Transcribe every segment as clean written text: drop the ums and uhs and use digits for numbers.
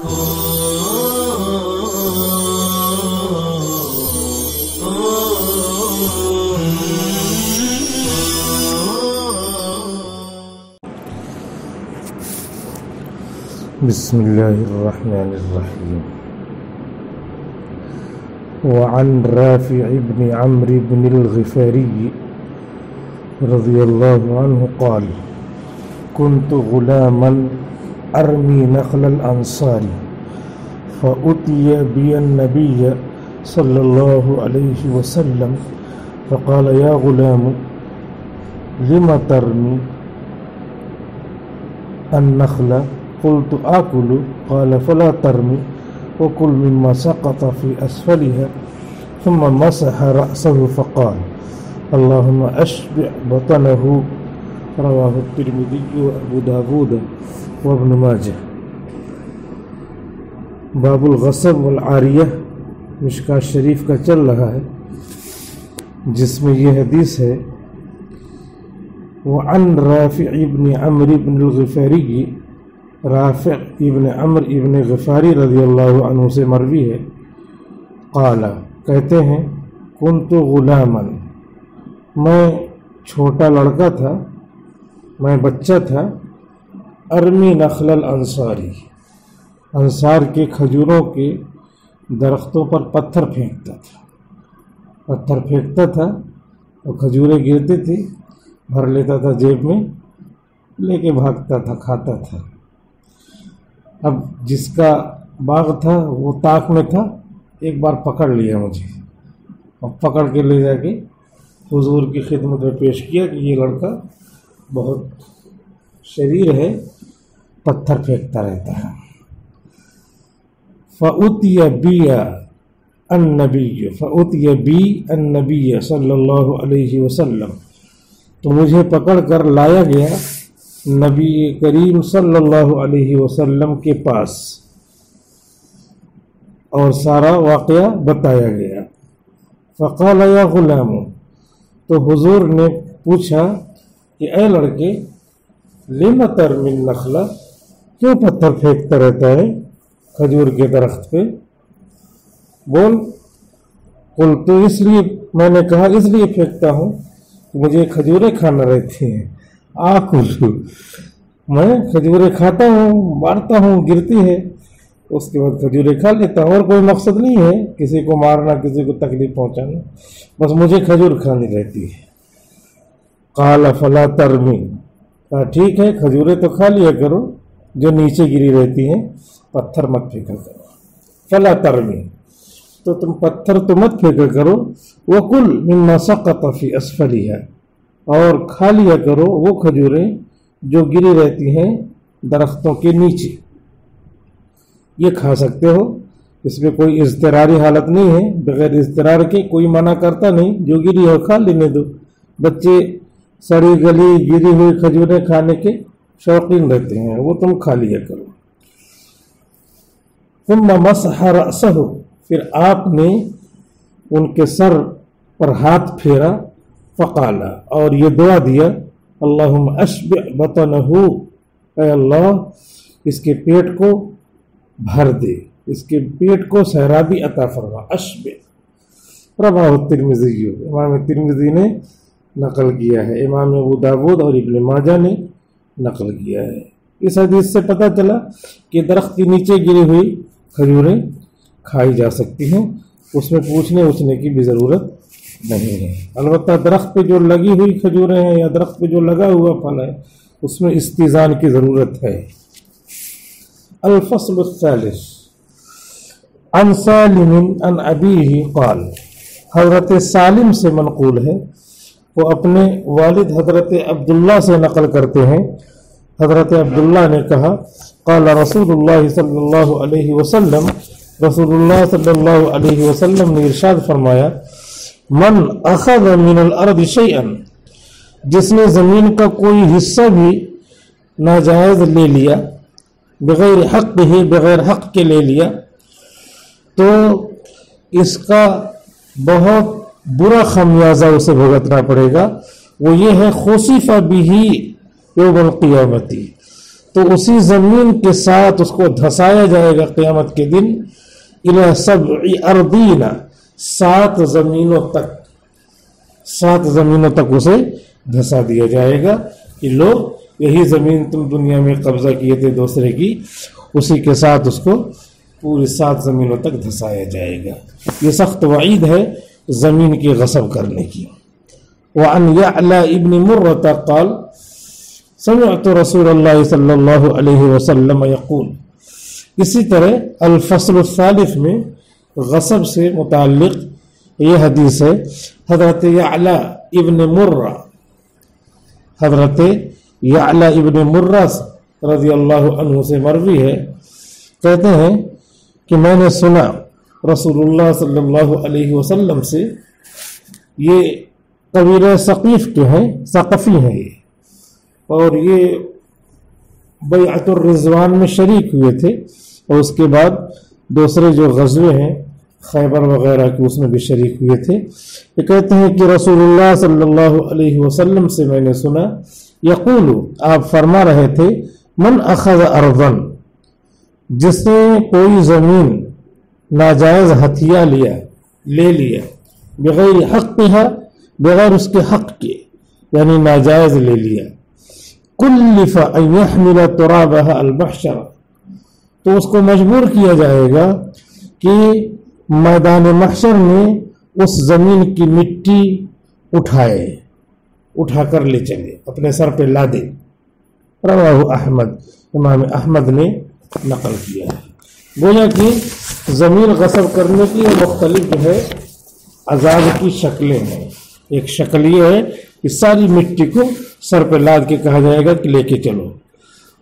بسم الله الرحمن الرحيم. وعن رافع بن عمرو بن الغفاري رضي الله عنه قال: كنت غلاما أرمي نخل الأنصار فأتي بي النبي صلى الله عليه وسلم فقال: يا غلام لم ترمي النخل؟ قلت آكل. قال: فلا ترمي وكل مما سقط في أسفلها. ثم مسح رأسه فقال: اللهم أشبع بطنه. رواه الترمذي وأبو داود وابن ماجه. باب الغصب والعاریہ مشکات شریف کا چل رہا ہے، جس میں یہ حدیث ہے: وعن رافع ابن عمرو بن الغفاری، رافع ابن عمرو ابن غفاری رضی اللہ عنہ سے مروی ہے، قال کہتے ہیں: کنت غلاما، میں چھوٹا لڑکا تھا، میں بچہ تھا، ارمی نخل الانصاری، انصار کے کھجوروں کے درختوں پر پتھر پھینکتا تھا اور کھجوریں گرتی تھی، بھر لیتا تھا جیب میں، لے کے بھاگتا تھا، کھاتا تھا۔ اب جس کا باغ تھا وہ طاق میں تھا، ایک بار پکڑ لیا مجھے اور پکڑ کے لے جا کے حضور کی خدمت میں پیش کیا کہ یہ لڑکا بہت شریر ہے، پتھر پھینکتا رہتا ہے۔ فأتي بي النبي صلی اللہ علیہ وسلم، تو مجھے پکڑ کر لایا گیا نبی کریم صلی اللہ علیہ وسلم کے پاس اور سارا واقعہ بتایا گیا۔ فقال: یا غلام، تو حضور نے پوچھا کہ اے لڑکے، لم ترمی النخل، کیوں پتھر پھینکتا رہتا ہے کھجور کے درخت پہ؟ بول۔ قلت، اس لیے میں نے کہا، اس لیے پھینکتا ہوں کہ مجھے کھجوریں کھانا رہتی ہیں۔ آکل، میں کھجوریں کھاتا ہوں، مارتا ہوں، گرتی ہے، اس کے بعد کھجوریں کھا لیتا ہوں، اور کوئی مقصد نہیں ہے کسی کو مارنا، کسی کو تکلیف پہنچانا، بس مجھے کھجور کھانی رہتی ہے۔ قال فلا ترمی، کہا ٹھیک ہے، کھجوریں تو کھا لیا کرو جو نیچے گری رہتی ہیں، پتھر مت پھینکا کرو۔ فلا ترمی، تو تم پتھر تو مت پھینکا کرو۔ وکل مما سقط فی اسفلها، اور کھا لیا کرو وہ کھجوریں جو گری رہتی ہیں درختوں کے نیچے، یہ کھا سکتے ہو، اس میں کوئی اضطراری حالت نہیں ہے، بغیر اضطرار کے کوئی منع کرتا نہیں، جو گری ہو کھا لینے دو۔ بچے سڑی گلی گری ہوئی کھجوریں کھانے کے شوقین رہتے ہیں، وہ تم کھا لیا کرو۔ ثم مسح رأسه، پھر آپ نے ان کے سر پر ہاتھ پھیرا، فقال، اور یہ دعا دیا: اللہم اشبع بطنہ، اے اللہ اس کے پیٹ کو بھر دے، اس کے پیٹ کو سیرابی عطا فرما۔ اشبع، رواه الترمذی، امام ترمذی نے نقل کیا ہے، امام ابو داود اور ابن ماجہ نے نقل کیا ہے۔ اس حدیث سے پتہ چلا کہ درخت کے نیچے گری ہوئی کھجوریں کھائی جا سکتی ہیں، اس میں پوچھنے اچھنے کی بھی ضرورت نہیں ہے۔ البتہ درخت پہ جو لگی ہوئی کھجوریں ہیں یا درخت پہ جو لگا ہوا پھل ہے، اس میں استئذان کی ضرورت ہے۔ الفصل الثالث، عن سالم عن ابیہ قال، حضرت سالم سے منقول ہے، وہ اپنے والد حضرت عبداللہ سے نقل کرتے ہیں، حضرت عبداللہ نے کہا: قال رسول اللہ صلی اللہ علیہ وسلم، رسول اللہ صلی اللہ علیہ وسلم نے ارشاد فرمایا: من اخذ من الارض شیئا، جس نے زمین کا کوئی حصہ بھی ناجائز لے لیا، بغیر حق ہی، بغیر حق کے لے لیا، تو اس کا بہت برا خمیازہ اسے بھگتنا پڑے گا۔ وہ یہ ہے: خسف بہ یوم القیامتی، تو اسی زمین کے ساتھ اس کو دھسایا جائے گا قیامت کے دن الی سبع ارضین، 7 زمینوں تک اسے دھسا دیا جائے گا کہ لوگ یہی زمین تم دنیا میں قبضہ کیے تھے دوسرے کی، اسی کے ساتھ اس کو پوری 7 زمینوں تک دھسایا جائے گا۔ یہ سخت وعید ہے زمین کی غصب کرنے کی۔ وعن یعلا ابن مرۃ قال سمعت رسول اللہ صلی اللہ علیہ وسلم یقول، اسی طرح الفصل الثالث میں غصب سے متعلق یہ حدیث ہے، حضرت یعلا ابن مرہ رضی اللہ عنہ سے مروی ہے، کہتے ہیں کہ میں نے سنا رسول اللہ صلی اللہ علیہ وسلم سے، یہ قبیلہ ثقیف کے ہیں، ثقفی ہیں یہ، اور یہ بیعت الرضوان میں شریک ہوئے تھے، اور اس کے بعد دوسرے جو غزوے ہیں خیبر وغیرہ کے اس میں بھی شریک ہوئے تھے۔ یہ کہتے ہیں کہ رسول اللہ صلی اللہ علیہ وسلم سے میں نے سنا، یقول، آپ فرما رہے تھے، من اخذ ارضا، جس نے کوئی زمین ناجائز ہتھیا لے لیا، بغیر حقها، بغیر اس کے حق کے، یعنی ناجائز لے لیا، کلف ان يحمل ترابها المحشر، تو اس کو مجبور کیا جائے گا کہ میدان محشر میں اس زمین کی مٹی اٹھا کر لے چلے، اپنے سر پہ لا دے۔ رواہ احمد، امام احمد نے نقل کیا ہے۔ گویا کہ زمین غصب کرنے کی مختلف جو ہے عذاب کی شکلیں ہیں۔ ایک شکل یہ ہے کہ ساری مٹی کو سر پہ لاد کے کہا جائے گا کہ لے کے چلو۔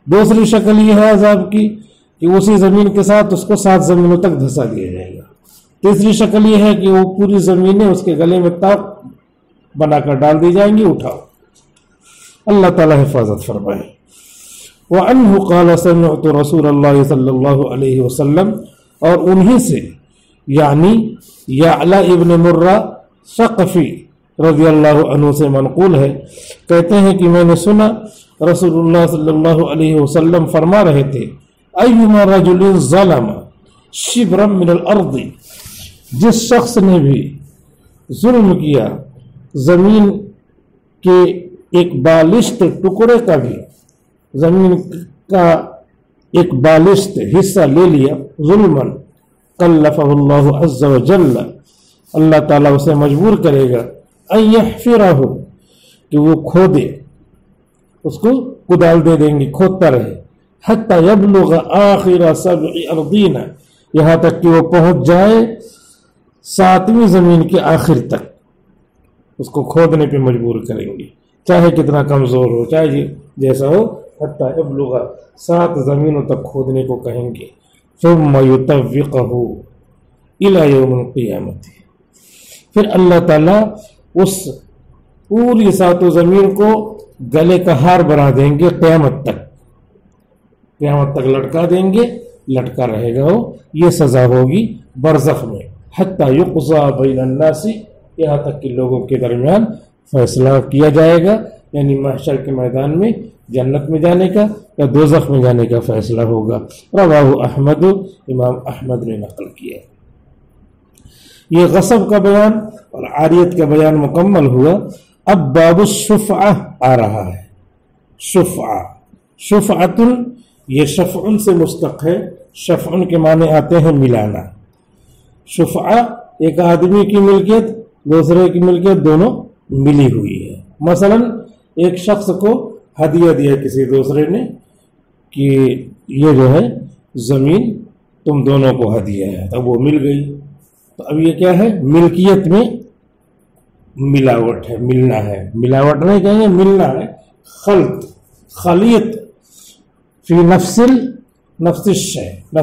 دوسری شکل یہ ہے عذاب کی کہ اسی زمین کے ساتھ اس کو 7 زمینوں تک دھسا دیا جائے گا۔ تیسری شکل یہ ہے کہ وہ پوری زمینیں اس کے گلے میں تاپ بنا کر ڈال دی جائیں گی، اٹھاؤ۔ اللہ تعالیٰ حفاظت فرمائے۔ وعنہ قال سمعت رسول اللہ صلی اللہ علیہ وسلم، اور انہی سے یعنی یعلا ابن مرہ ثقفی رضی اللہ عنہ سے منقول ہے، کہتے ہیں کہ میں نے سنا رسول اللہ صلی اللہ علیہ وسلم فرما رہے تھے، ایما رجل ظلم شبرا من الارض، جس شخص نے بھی ظلم کیا زمین کے ایک بالشت ٹکڑے کا بھی، زمین کا ایک بالشت حصہ لے لیا، ظلما کلفہ اللہ عز وجل، اللہ تعالیٰ اسے مجبور کرے گا، ان یحفرہ، کہ وہ کھودے، اس کو کدال دے دیں گے، کھودتا رہے، حتی یبلغ آخر 7 ارضین، یہاں تک کہ وہ پہنچ جائے 7ویں زمین کے آخر تک، اس کو کھودنے پہ مجبور کریں گے، چاہے کتنا کمزور ہو، چاہے جیسا ہو، حتی یبلغ 7 زمینوں تک کھودنے کو کہیں گے، ثم یطوقہ الی یوم القیامت، پھر اللہ تعالیٰ اس پوری 7 زمین کو گلے کا ہار بنا دیں گے، قیامت تک لٹکا دیں گے، لٹکا رہے گا وہ، یہ سزا ہوگی برزخ میں، حتی یقضی بین الناس، یہاں تک کہ لوگوں کے درمیان فیصلہ کیا جائے گا، یعنی محشر کے میدان میں جنت میں جانے کا یا دوزخ میں جانے کا فیصلہ ہوگا۔ رواہ احمد، امام احمد نے نقل کیا۔ یہ غصب کا بیان اور عاریت کا بیان مکمل ہوا، اب باب الشفعہ آ رہا ہے۔ شفعۃ، یہ شفع سے مشتق ہے، شفع کے معنی آتے ہیں ملانا۔ شفعہ ایک آدمی کی ملکیت دوسرے کی ملکیت دونوں ملی ہوئی ہے۔ مثلا ایک شخص کو ہدیہ دیا کسی دوسرے نے کہ یہ جو ہے زمین تم دونوں کو ہدیہ ہے، اب وہ مل گئی، تو اب یہ کیا ہے؟ ملکیت میں ملاوٹ ہے، ملنا ہے، ملاوٹ نہیں کہیں گے، ملنا ہے، خلیت فی نفس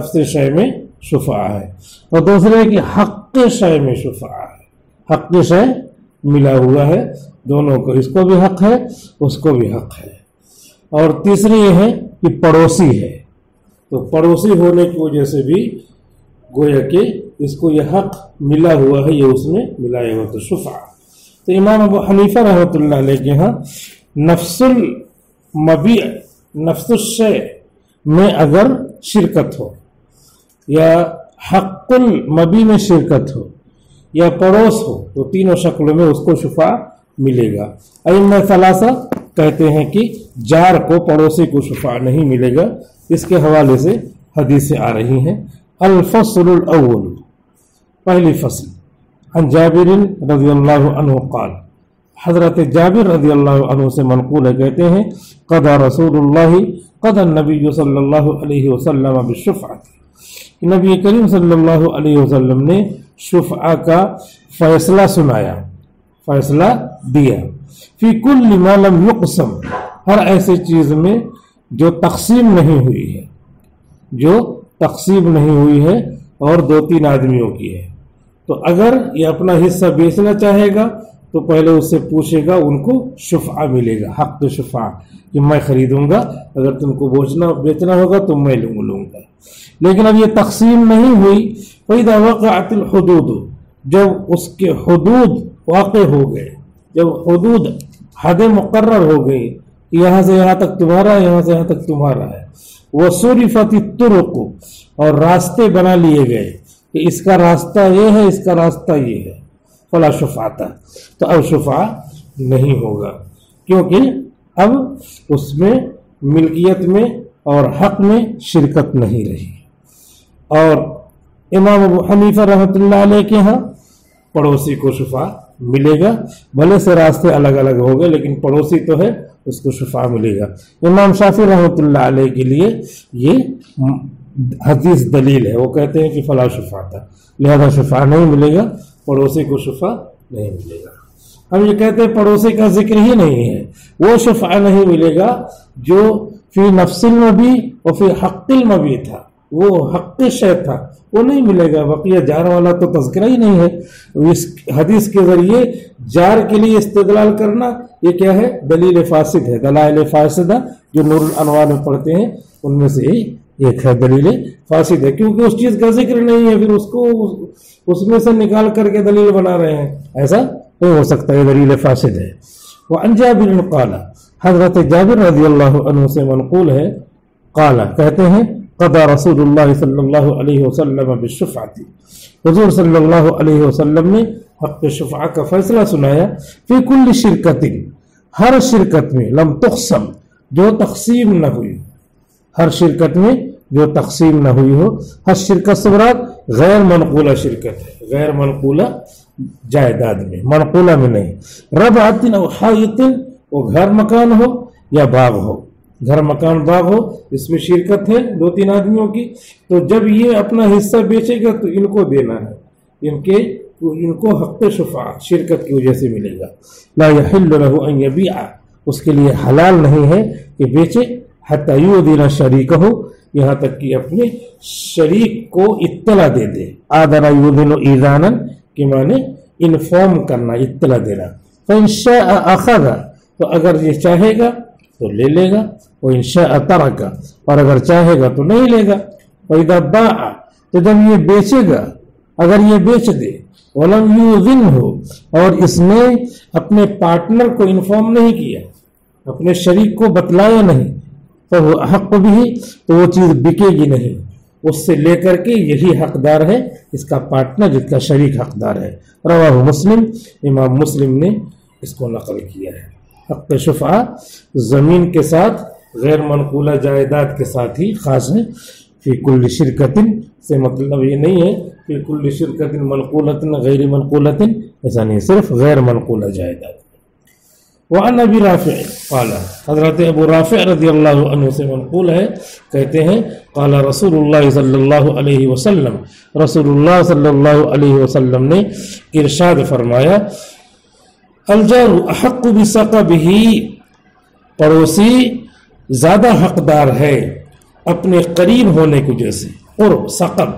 الشے میں شفعہ ہے، اور دوسرے کی حق شے میں شفعہ ہے، حق شے ملا ہوا ہے دونوں کو، اس کو بھی حق ہے اس کو بھی حق ہے۔ اور تیسری یہ ہے کہ پڑوسی ہے، تو پڑوسی ہونے کی وجہ سے بھی گویا کہ اس کو یہ حق ملا ہوا ہے، یہ اس میں ملایا ہوا، تو شفعہ۔ تو امام ابو حنیفہ رحمۃ اللہ علیہ کے ہاں نفس المبیع، نفس الشے میں اگر شرکت ہو یا حق المبی میں شرکت ہو یا پڑوس ہو تو تینوں شکلوں میں اس کو شفاع ملے گا۔ ائمہ ثلاثہ کہتے ہیں کہ جار کو پڑوسی کو شفاع نہیں ملے گا، اس کے حوالے سے حدیثیں آ رہی ہیں۔ الفصل الاول، پہلی فصل، عن جابر رضی اللہ عنہ قال، حضرت جابر رضی اللہ عنہ سے منقول ہے، کہتے ہیں قضى رسول اللہ قضى النبی صلی اللہ علیہ وسلم بالشفعۃ، نبی کریم صلی اللہ علیہ وسلم نے شفعہ کا فیصلہ سنایا، فیصلہ دیا، فی کل ما لم یقسم، ہر ایسے چیز میں جو تقسیم نہیں ہوئی ہے، جو تقسیم نہیں ہوئی ہے اور 2-3 آدمیوں کی ہے۔ تو اگر یہ اپنا حصہ بیچنا چاہے گا تو پہلے اس سے پوچھے گا، ان کو شفعہ ملے گا، حق شفعہ، کہ میں خریدوں گا، اگر تم کو بیچنا ہوگا تو میں لوں گا۔ لیکن اب یہ تقسیم نہیں ہوئی، فَإِذَا وَقَعَتِ الْحُدُودُ، جب اس کے حدود واقع ہو گئے، جب حدود حد مقرر ہو گئی، یہاں سے یہاں تک تمہارا ہے، یہاں سے یہاں تک تمہارا ہے، وَصُرِفَتِ الطُّرُقُ، اور راستے بنا لیے گئے کہ اس کا راستہ یہ ہے، اس کا راستہ یہ ہے، فلا شفاعۃ، تو اب شفاع نہیں ہوگا، کیونکہ اب اس میں ملکیت میں اور حق میں شرکت نہیں رہی۔ اور امام ابو حنیفہ رحمۃ اللہ علیہ کے ہاں پڑوسی کو شفاع ملے گا، بھلے سے راستے الگ الگ ہو گئے لیکن پڑوسی تو ہے، اس کو شفاع ملے گا۔ امام شافعی رحمۃ اللہ علیہ کے لیے یہ حدیث دلیل ہے، وہ کہتے ہیں کہ فلا شفاعۃ، لہذا شفاع نہیں ملے گا، پڑوسی کو شفاع نہیں ملے گا۔ ہم یہ کہتے ہیں پڑوسی کا ذکر ہی نہیں ہے، وہ شفاع نہیں ملے گا جو فی نفس المبی اور فی حق المبی تھا، وہ حق شے تھا، وہ نہیں ملے گا، بقیہ جار والا تو تذکرہ ہی نہیں ہے۔ اس حدیث کے ذریعے جار کے لیے استدلال کرنا یہ کیا ہے؟ دلیل فاسد ہے، دلائل فاسدہ جو نور الانوار میں پڑھتے ہیں ان میں سے ہی ایک ہے، دلیل فاسد ہے، کیونکہ اس چیز کا ذکر نہیں ہے، پھر اس کو اس میں سے نکال کر کے دلیل بنا رہے ہیں، ایسا نہیں ہو سکتا، یہ دلیل فاسد ہے۔ وعن جابر قال، حضرت جابر رضی اللہ عنہ سے منقول ہے، قال، کہتے ہیں قضى رسول اللہ صلی اللہ علیہ وسلم بالشفعۃ، حضور صلی اللہ علیہ وسلم نے حق شفعہ کا فیصلہ سنایا، فی کل شرکت، ہر شرکت میں، لم تقسم، جو تقسیم نہ ہوئی، ہر شرکت میں جو تقسیم نہ ہوئی ہو، ہر شرکت سے مراد غیر منقولہ شرکت ہے، غیر منقولہ جائیداد میں، منقولہ میں نہیں، ربعۃ او حائط، وہ گھر مکان ہو یا باغ ہو، گھر مکان باغ ہو، اس میں شرکت ہے 2-3 آدمیوں کی، تو جب یہ اپنا حصہ بیچے گا تو ان کو دینا ہے، ان کو حق شفاع شرکت کی وجہ سے ملے گا۔ لا یحل له ان یبیع، اس کے لیے حلال نہیں ہے کہ بیچے، حتی یؤذن شریکہ، یہاں تک کہ اپنے شریک کو اطلاع دے دے، آذن یؤذن ایذانا کہ معنی انفارم کرنا، اطلاع دینا۔ فإن شاء اخذ، تو اگر یہ چاہے گا تو لے لے گا، وإن شاء ترک، اور اگر چاہے گا تو نہیں لے گا۔ وإذا باع، تو جب یہ بیچے گا، اگر یہ بیچ دے، ولم یؤذنہ، اور اس نے اپنے پارٹنر کو انفارم نہیں کیا، اپنے شریک کو بتلایا نہیں، تو وہ حق بھی، تو وہ چیز بکے گی نہیں، اس سے لے کر کے یہی حقدار ہے، اس کا پارٹنر، جس کا شریک حقدار ہے۔ رواہ مسلم، امام مسلم نے اس کو نقل کیا ہے۔ حق شفعہ زمین کے ساتھ، غیر منقولہ جائیداد کے ساتھ ہی خاص ہے۔ فی کل شرکت سے مطلب یہ نہیں ہے فی کل شرکت منقولۃ غیر منقولۃ، ایسا نہیں، صرف غیر منقولہ جائیداد۔ وعن ابی رافع قال، حضرت ابو رافع رضی اللہ عنہ سے منقول ہے، کہتے ہیں قال رسول اللہ صلی اللہ علیہ وسلم، رسول اللہ صلی اللہ علیہ وسلم نے ارشاد فرمایا، الجار احق بثقبہ، پڑوسی زیادہ حقدار ہے اپنے قریب ہونے کی وجہ سے، قرب، ثقب،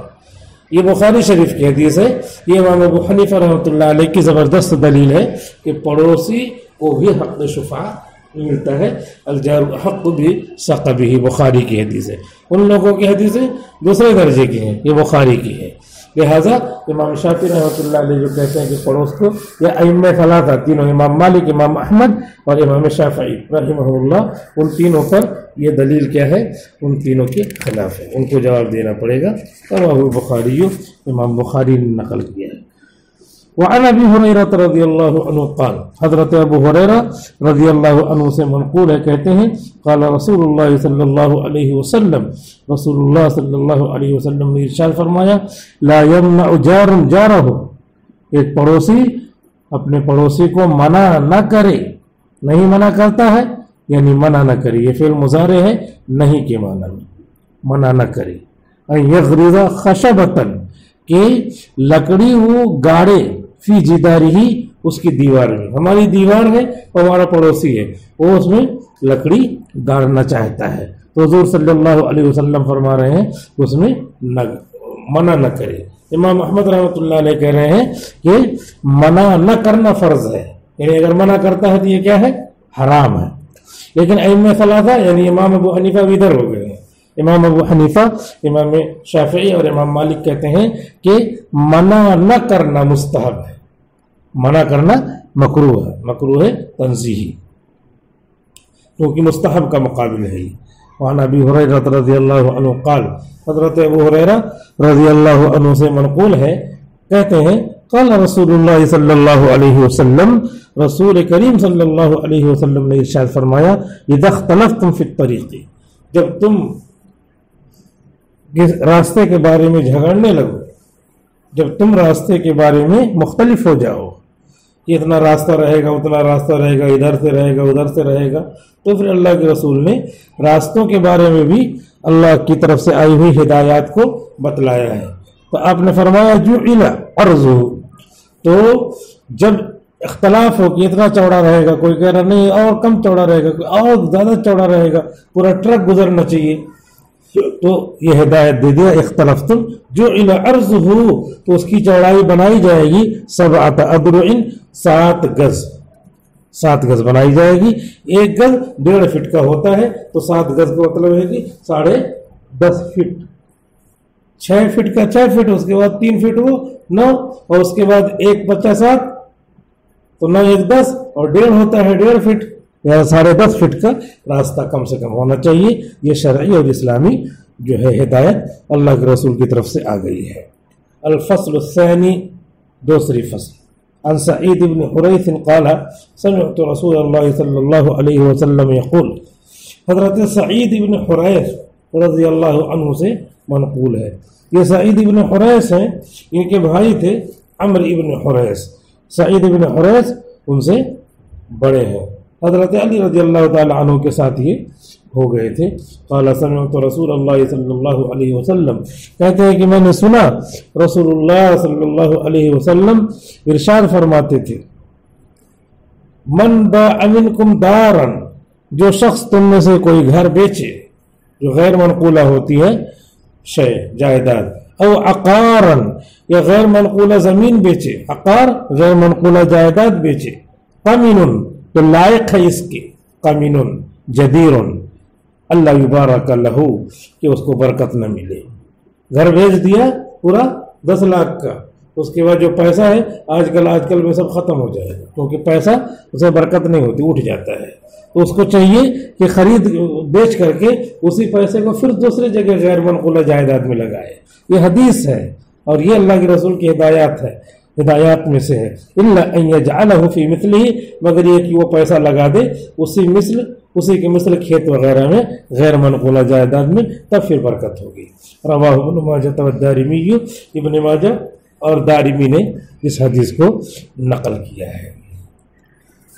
یہ بخاری شریف کی حدیث ہے، یہ امام ابو حنیفہ رحمۃ اللہ علیہ کی زبردست دلیل ہے کہ پڑوسی کو بھی حق شفاع ملتا ہے، الجار احق بثقبہ، بخاری کی حدیث ہے۔ ان لوگوں کی حدیثیں دوسرے درجے کی ہیں، یہ بخاری کی ہے۔ لہٰذا امام شافعی رحمۃ اللہ علیہ جو کہتے ہیں کہ پڑوس کو، یا ائمہ ثلاثہ تینوں، امام مالک، امام احمد اور امام شافعی رحمہ اللہ، ان تینوں پر یہ دلیل کیا ہے؟ ان تینوں کے خلاف ہے، ان کو جواب دینا پڑے گا۔ رواه البخاری، امام بخاری نے نقل کیا ہے۔ وعن ابی ہریرہ رضی اللہ عنہ قال، حضرت ابو ہریرہ رضی اللہ عنہ سے منقول ہے، کہتے ہیں قال رسول اللہ صلی اللہ علیہ وسلم، رسول اللہ صلی اللہ علیہ وسلم نے ارشاد فرمایا، لا یمنع جار جارہ، ایک پڑوسی اپنے پڑوسی کو منع نہ کرے، نہیں منع کرتا ہے یعنی منع نہ کرے، یہ فعل مضارع ہے نہیں کے معنی میں، منع نہ کرے۔ ان یغرز خشبۃ، کہ لکڑی وہ گاڑے، فی جدارہ، اس کی دیوار میں، ہماری دیوار ہے اور ہمارا پڑوسی ہے، وہ اس میں لکڑی گاڑنا چاہتا ہے، تو حضور صلی اللہ علیہ وسلم فرما رہے ہیں اس میں منع نہ کرے۔ امام احمد رحمۃ اللہ علیہ کہہ رہے ہیں کہ منع نہ کرنا فرض ہے، یعنی اگر منع کرتا ہے تو یہ کیا ہے؟ حرام ہے۔ لیکن ائمہ ثلاثہ یعنی امام ابو حنیفہ بھی ادھر ہو گئے ہیں، امام ابو حنیفہ، امام شافعی اور امام مالک کہتے ہیں کہ منع نہ کرنا مستحب ہے، منع کرنا مکروہ ہے، مکروہ ہے تنزیہی، کیونکہ مستحب کا مقابل ہے۔ وعن ابی ہریرہ رضی اللہ عنہ قال، حضرت ابو ہریرہ رضی اللہ عنہ سے منقول ہے، کہتے ہیں قال رسول اللہ صلی اللہ علیہ وسلم، رسول کریم صلی اللہ علیہ وسلم نے ارشاد فرمایا، اذا اختلفتم فی الطریق، جب تم راستے کے بارے میں جھگڑنے لگو، جب تم راستے کے بارے میں مختلف ہو جاؤ کہ اتنا راستہ رہے گا، اتنا راستہ رہے گا، ادھر سے رہے گا، ادھر سے رہے گا، تو پھر اللہ کے رسول نے راستوں کے بارے میں بھی اللہ کی طرف سے آئی ہوئی ہدایات کو بتلایا ہے۔ تو آپ نے فرمایا جعل عرضہ، تو جب اختلاف ہو کہ اتنا چوڑا رہے گا، کوئی کہہ رہا نہیں اور کم چوڑا رہے گا، کوئی اور زیادہ چوڑا رہے گا، پورا ٹرک گزرنا چاہیے، تو یہ ہدایت دے دیا اختلفتم جعل عرضہ، تو اس کی چوڑائی بنائی جائے گی 7 اذرع، 7 گز، 7 گز بنائی جائے گی، 1 گز 1.5 فٹ کا ہوتا ہے، تو 7 گز کا مطلب ہے کہ 10.5 فٹ، 6 فٹ کا 6 فٹ، اس کے بعد 3 فٹ وہ 9، اور اس کے بعد 1 بچہ 7، تو 9 1 10 اور 1.5 ہوتا ہے 1.5 فٹ، یا 10.5 فٹ کا راستہ کم سے کم ہونا چاہیے۔ یہ شرعی اور اسلامی جو ہے ہدایت اللہ کے رسول کی طرف سے آ گئی ہے۔ الفصل الثانی، دوسری فصل، عن سعید بن حریث قال سمعت رسول اللہ صلی اللہ علیہ وسلم یقول، حضرت سعید بن حریث رضی اللہ عنہ سے منقول ہے، یہ سعید بن حریث ہیں، ان کے بھائی تھے عمرو بن حریث، سعید بن حریث ان سے بڑے ہیں، حضرت علی رضی اللہ تعالی عنہ کے ساتھ یہ ہو گئے تھے۔ قال سمعت رسول اللہ صلی اللہ علیہ وسلم، کہتے ہیں کہ میں نے سنا رسول اللہ صلی اللہ علیہ وسلم ارشاد فرماتے تھے، من باع منکم دارا، جو شخص تم میں سے کوئی گھر بیچے جو غیر منقولہ ہوتی ہے شے جائیداد، او عقارا، یا غیر منقولہ زمین بیچے، عقار غیر منقولہ جائیداد بیچے، قمن، تو لائق ہے اس کے، قمن جدیر اللہ یبارک لہو، کہ اس کو برکت نہ ملے، گھر بیچ دیا پورا 10 لاکھ کا، اس کے بعد جو پیسہ ہے آج کل میں سب ختم ہو جائے گا، کیونکہ پیسہ اسے برکت نہیں ہوتی، اٹھ جاتا ہے، تو اس کو چاہیے کہ خرید بیچ کر کے اسی پیسے کو پھر دوسری جگہ غیر منقولہ جائیداد میں لگائے۔ یہ حدیث ہے اور یہ اللہ کے رسول کی ہدایات میں سے ہے۔ الا ان یجعلہ فی مثلہ، مگر یہ کہ وہ پیسہ لگا دے اسی کے مثل کھیت وغیرہ میں غیر منقولہ جائیداد میں، تب پھر برکت ہوگی۔ رواہ ابن ماجہ والدارمی، ابن ماجہ اور دارمی نے اس حدیث کو نقل کیا ہے۔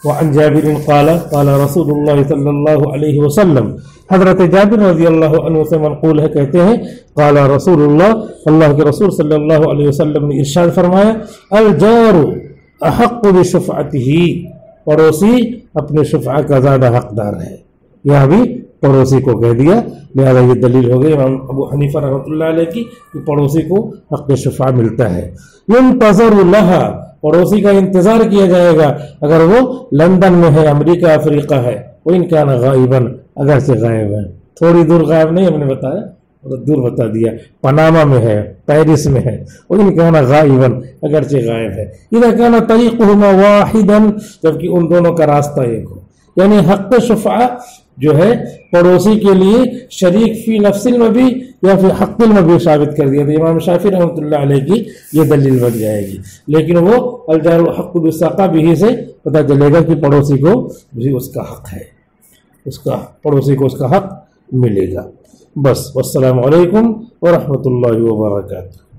وعن جابر قال قال رسول اللہ صلی اللہ علیہ وسلم، حضرت جابر رضی اللہ عنہ سے منقول ہے، کہتے ہیں قال رسول اللہ کے رسول صلی اللہ علیہ وسلم نے ارشاد فرمایا، الجار احق بشفعتہ، پڑوسی اپنے شفعہ کا زیادہ حقدار ہے۔ یہاں بھی پڑوسی کو کہہ دیا، لہذا یہ دلیل ہو گئی امام ابو حنیفہ رحمۃ اللہ علیہ کی کہ پڑوسی کو حق شفعہ ملتا ہے۔ ينتظر لها، پڑوسی کا انتظار کیا جائے گا اگر وہ لندن میں ہے، امریکہ افریقہ ہے، وَإِنْ كَانَ غَائِبًا، اگرچہ غائب ہے، تھوڑی دور غائب نہیں، ہم نے بتایا دور بتا دیا، پاناما میں ہے، پیرس میں ہے، وَإِنْ كَانَ غَائِبًا اگرچہ غائب ہے، اِذَا كَانَ طَرِيقُهُمَا وَاحِدًا جبکہ ان دونوں کا راستہ ایک ہو. یعنی حق شفعہ جو ہے پڑوسی کے لیے شریک فی نفس المبی یا فی حق المبی ثابت کر دیا. تو امام شافعی رحمۃ اللہ علیہ کی یہ دلیل بن جائے گی. لیکن وہ الجار الحق بالساقہ بھی سے پتہ چلے گا کہ پڑوسی کو بھی اس کا حق ہے، اس کا پڑوسی کو اس کا حق ملے گا. بس. والسلام علیکم ورحمۃ اللہ وبرکاتہ.